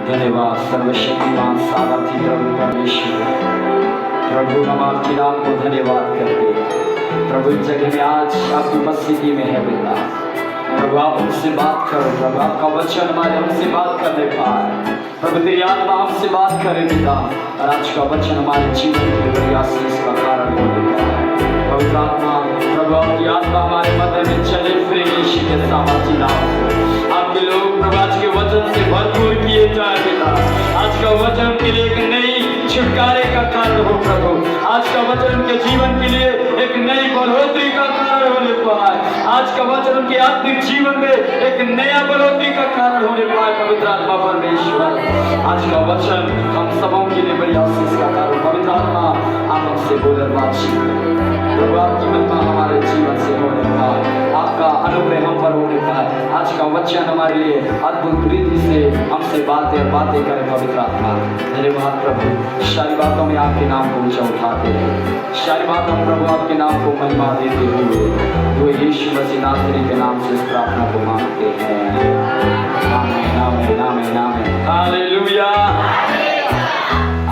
धन्यवाद सर्वशक्तिमान सामर्थी प्रभु परमेश्वर। प्रभु हम आपके नाम को धन्यवाद करते हैं। प्रभु इस जगह में आज आपकी उपस्थिति में है पिता। प्रभु आप हमसे बात करो। प्रभु आपका वचन हमारे हमसे बात करने पाए। प्रभु तेरी आत्मा हमसे बात करे पिता, और आज का वचन हमारे जीवन के बड़ी आशीष का कारण होने पाए। पवित्र आत्मा प्रभु आपकी आत्मा हमारे मध्य में चले फिरे यीशु के सामर्थी नाम से। आपके लोग प्रभु आज के वचन से भरपूर किए जाए पिता। आज का वचन के लिए एक नई छुटकारे का कारण हो प्रभु। आज का वचन उनके जीवन के लिए एक नई बढ़ोतरी का कारण होने पाए। आज का वचन उनके आत्मिक जीवन में एक नया बढ़ोतरी का कारण होने पाए। पवित्र आत्मा परमेश्वर आज का वचन हम सबों के लिए बड़ी आशीष का कारण। पवित्र आत्मा आप हमसे बोले बातचीत प्रभु, आपकी महिमा हमारे जीवन से होने पाए, आपका अनुग्रह हम पर होने पाए। आज का वचन हमारे लिए अद्भुत रीति से हमसे बातें करें। पवित्र आत्मा धन्यवाद प्रभु। सारी बातों में आपके नाम को ऊंचा उठाते हैं। सारी बातों में प्रभु आपके नाम को महिमा देते हुए यीशु मसीह नासरी के नाम से इस प्रार्थना को मांगते हैं। आमीन आमीन आमीन आमीन हालेलुया।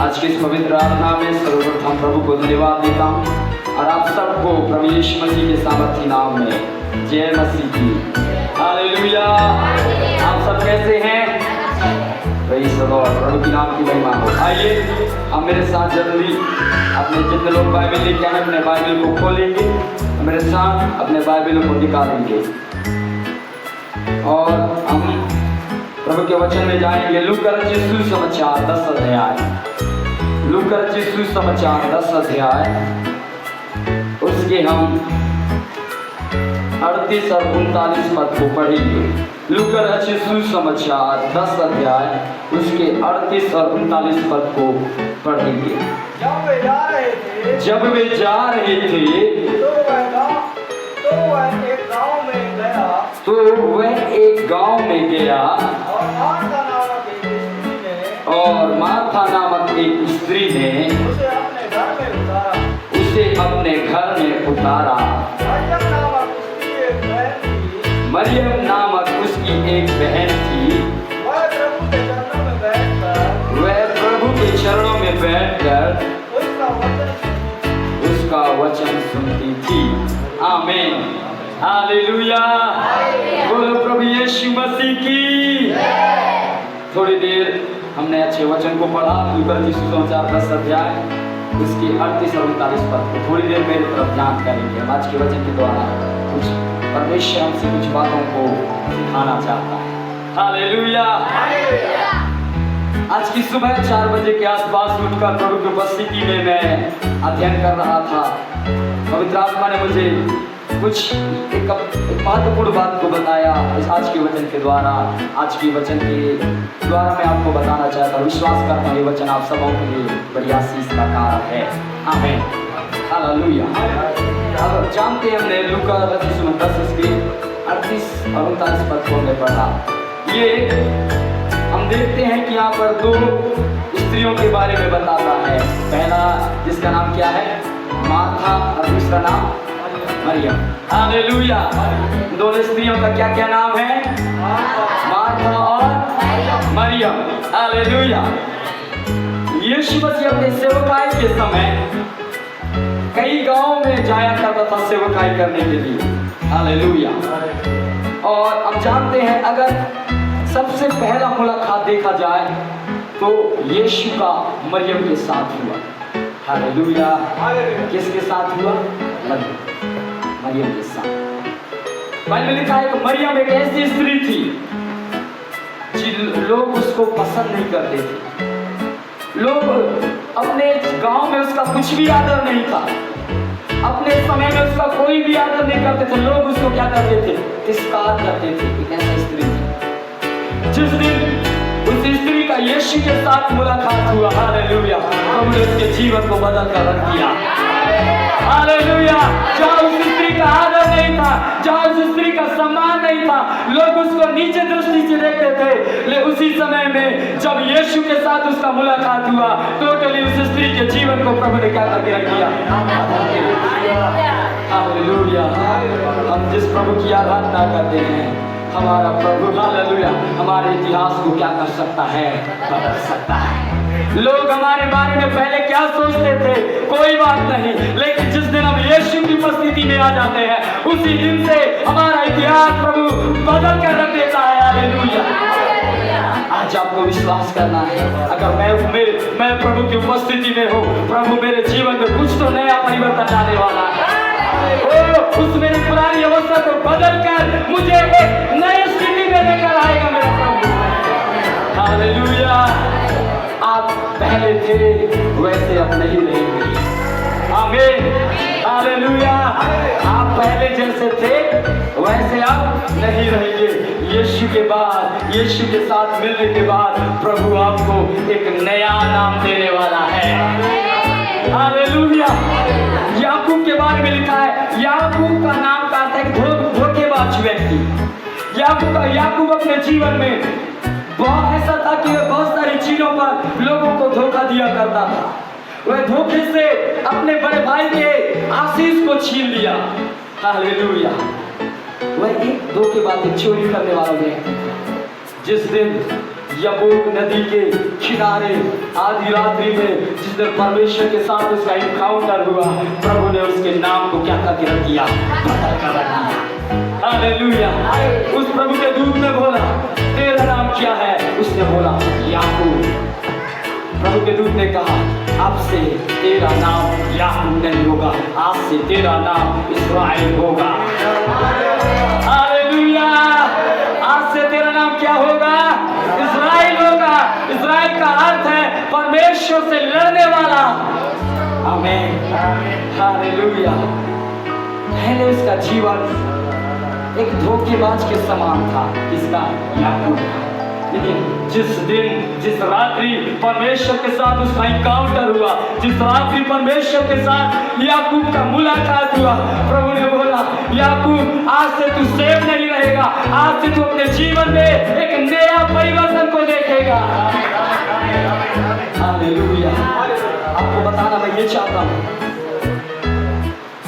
आज की इस पवित्र आराधना में सर्वप्रथम प्रभु को धन्यवाद देता हूँ, और आप सबको प्रभु यीशु मसीह के सामर्थी नाम में जय मसीह की हालेलुया। आप सब कैसे हैं? Praise the Lord. प्रभु के नाम की महिमा हो। आइए हम मेरे साथ जल्दी अपने जितने लोग बाइबल लेके आए अपने बाइबल को खोलेंगे, मेरे साथ अपने बाइबल को निकालेंगे और हम प्रभु के वचन में जाएंगे। लूका रचित सुसमाचार 10 अध्याय, लूका रचित सुसमाचार 10 अध्याय, उसके हम 38 और 39 पद को पढ़ेंगे। लूका रचित सुसमाचार 10 अध्याय उसके 38 और 39 पद को पढ़ेंगे। जब वे जा रहे थे तो वह एक गांव में गया और मार्था नामक एक स्त्री ने उसे अपने घर में उतारा। मरियम नामक उसकी एक बहन थी। वह प्रभु के चरणों में बैठकर उसका वचन सुनती थी। आमीन हालेलुया। बोलो प्रभु यीशु मसीह की। थोड़ी देर हमने अच्छे वचन को पढ़ा। लूका रचित सुसमाचार 10 अध्याय उसकी 38 और 39 पद को थोड़ी देर मेरी तरफ ध्यान करेंगे। हम आज के वचन के द्वारा कुछ परमेश्वर हमसे कुछ बातों को सिखाना चाहता है। हालेलुया। आज की सुबह 4 बजे के आसपास उठकर प्रभु की उपस्थिति में मैं अध्ययन कर रहा था। पवित्र आत्मा ने मुझे कुछ एक महत्वपूर्ण बात को बताया। इस आज के वचन के द्वारा, आज के वचन के द्वारा मैं आपको बताना चाहता हूँ। विश्वास करता हूँ ये वचन आप सबों के लिए बड़ी आशीष का कारण है। आमीन हालेलुया। अब जानते हैं हमने लूका रचित सुसमाचार 10 के 38 और 39 पद को हमने पढ़ा। ये हम देखते हैं कि यहाँ पर 2 स्त्रियों के बारे में बताता है। पहला जिसका नाम क्या है? मार्था, और दूसरा नाम मरियम। हालेलुया। दोनों स्त्रियों का क्या क्या नाम है? मार्था और मरियम। हालेलुया। यीशु मसीह अपने सेवकाई के समय कई गांवों में जाया करता था सेवकाई करने के लिए। हालेलुया। और हम जानते हैं अगर सबसे पहला मुलाकात देखा जाए तो यीशु का मरियम के साथ हुआ। हालेलुया। किसके साथ हुआ? मरियम के साथ। बाइबल में लिखा है कि मरियम एक ऐसी स्त्री थी जिन लोग उसको पसंद नहीं करते थे। लोग अपने गांव में उसका कुछ भी आदर नहीं था। अपने समय में उसका कोई भी आदर नहीं करते थे। लोग उसको क्या करते थे? तिरस्कार करते थे। एक ऐसी स्त्री थी। जिस दिन उस स्त्री का यीशु के साथ मुलाकात हुआ, हालेलुया, हमने उसके जीवन को बदल कर रख दिया। हालेलुया। जहाँ उस स्त्री का आदर नहीं था, जहाँ उस स्त्री का सम्मान नहीं था, लोग उसको नीचे दृष्टि से देखते थे। लेकिन उसी समय में जब यीशु के साथ उसका मुलाकात हुआ, टोटली उस स्त्री के जीवन को प्रभु ने क्या करके रख दिया? हालेलुया। हम जिस प्रभु की आराधना करते हैं, हमारा प्रभु हालेलुया हमारे इतिहास को क्या कर सकता है, बदल सकता है। लोग हमारे बारे में पहले क्या सोचते थे, कोई बात नहीं, लेकिन जिस दिन हम यीशु की उपस्थिति में आ जाते हैं उसी दिन से हमारा इतिहास प्रभु बदल कर रख देता है। हालेलुया। आज आपको विश्वास करना है, अगर मैं प्रभु की उपस्थिति में हूँ, प्रभु मेरे जीवन में कुछ तो नया परिवर्तन आने वाला है। उस मेरी पुरानी अवस्था को बदल कर मुझे एक नई स्थिति में लेकर आएगा मेरा प्रभु। हालेलुया। आप पहले थे वैसे अब नहीं रहेंगे। आमीन। हालेलुया। आप पहले जैसे थे वैसे अब नहीं रहेंगे। यीशु के बाद, यीशु के साथ मिलने के बाद प्रभु आपको एक नया नाम देने वाला है। हालेलुया। याकूब के बारे में लिखा है, याकूब का नाम का अर्थ है धोखेबाज व्यक्ति। याकूब अपने जीवन में बहुत ऐसा था कि वह बहुत सारी चीजों पर लोगों को धोखा दिया करता था। वह धोखे से अपने बड़े भाई के आशीष को छीन लिया। हालेलुया। वह एक धोखेबाज, एक चोरी करने वाला व्यक्ति था। जिस दिन यबोक नदी के किनारे आधी रात्रि में जिस दिन परमेश्वर के साथ उसका इनकाउंटर हुआ, प्रभु ने उसके नाम को क्या करके रख दिया, बदल कर रख दिया। हालेलुया। उस प्रभु के दूत ने बोला, तेरा नाम क्या है? उसने बोला, याकूब। प्रभु के दूत ने कहा, अब से तेरा नाम याकूब नहीं होगा, आज से तेरा नाम इस्राएल होगा। हालेलुया। आज से तेरा नाम क्या होगा? इस्राएल होगा। इस्राएल का अर्थ है परमेश्वर से लड़ने वाला। आमीन। हालेलुया। पहले उसका जीवन एक धोखेबाज के समान था, किसका? याकूब का। लेकिन जिस रात्रि परमेश्वर के साथ उसका इनकाउंटर हुआ, जिस रात्रि परमेश्वर के साथ याकूब का मुलाकात हुआ, प्रभु ने बोला, याकूब आज से तू सेफ नहीं रहेगा, आज से तू अपने जीवन में एक नया परिवर्तन को देखेगा। हालेलुया। आपको बताना मैं ये चाहता हूँ,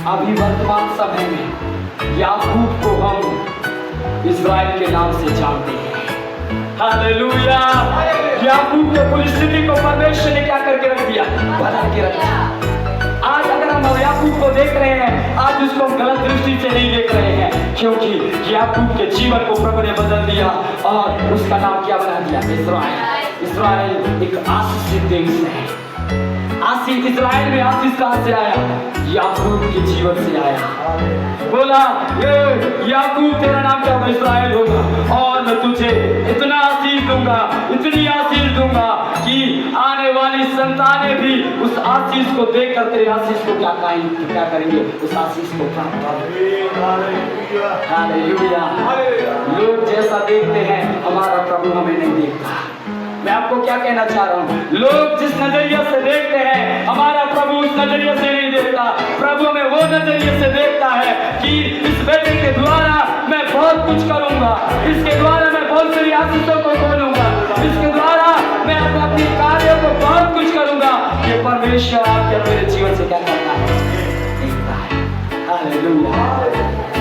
अभी वर्तमान समय में याकूब को हम इस्राएल के नाम से जानते हैं। हालेलुया। याकूब के परिस्थिति को परमेश्वर ने क्या करके रख दिया, बदल के रख दिया। आज अगर हम याकूब को देख रहे हैं, आज उसको हम गलत दृष्टि से नहीं देख रहे हैं, क्योंकि याकूब के जीवन को प्रभु ने बदल दिया और उसका नाम क्या बना दिया, इस्राएल। इस्राएल एक आशीषित देश है। आशीष, इस्राएल में आशीष कहां से आया? याकूब के जीवन से आया। बोला, याकूब तेरा नाम क्या होगा? इस्राएल होगा, और मैं तुझे इतना आशीष दूंगा, इतनी आशीष दूंगा कि आने वाली संतानें भी उस आशीष को देखकर तेरे आशीष को क्या करेंगे? उस आशीष को प्राप्त करेंगे। हालेलुया। लोग जैसा देखते हैं हमारा प्रभु हमें नहीं देखता। मैं आपको क्या कहना चाह रहा हूँ, लोग जिस नजरिए से देखते हैं हमारा प्रभु उस नजरिए से नहीं देखता। प्रभु हमें वो नजरिए से देखता है कि इस बेटे के द्वारा मैं बहुत कुछ करूंगा, इसके द्वारा मैं बहुत सारी आशीषों को खोलूंगा, इसके द्वारा मैं अपने कार्यों को बहुत कुछ करूंगा। ये परमेश्वर आपके मेरे जीवन से क्या करता है, देखता है। हालेलुया।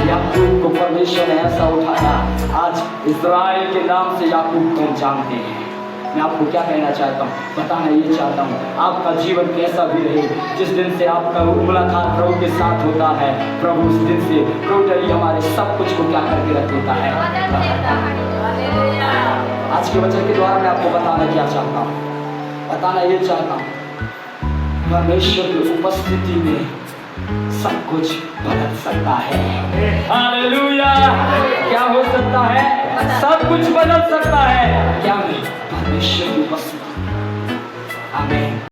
याकूब को परमेश्वर ने ऐसा उठाया, आज इस्राएल के नाम से याकूब को जानते हैं। मैं आपको क्या कहना चाहता हूँ, बताना ये चाहता हूँ, आपका जीवन कैसा भी रहे, जिस दिन से आपका मुलाकात प्रभु के साथ होता है, प्रभु उस दिन से टोटली हमारे सब कुछ को क्या करके रख देता है। आज के वचन के द्वारा मैं आपको बताना क्या चाहता हूँ, बताना ये चाहता हूँ, परमेश्वर की उपस्थिति में सब कुछ बदल सकता है। हालेलुया। क्या हो सकता है? सब कुछ बदल सकता है। क्या नहीं? परमेश्वर की उपस्थिति। आमीन।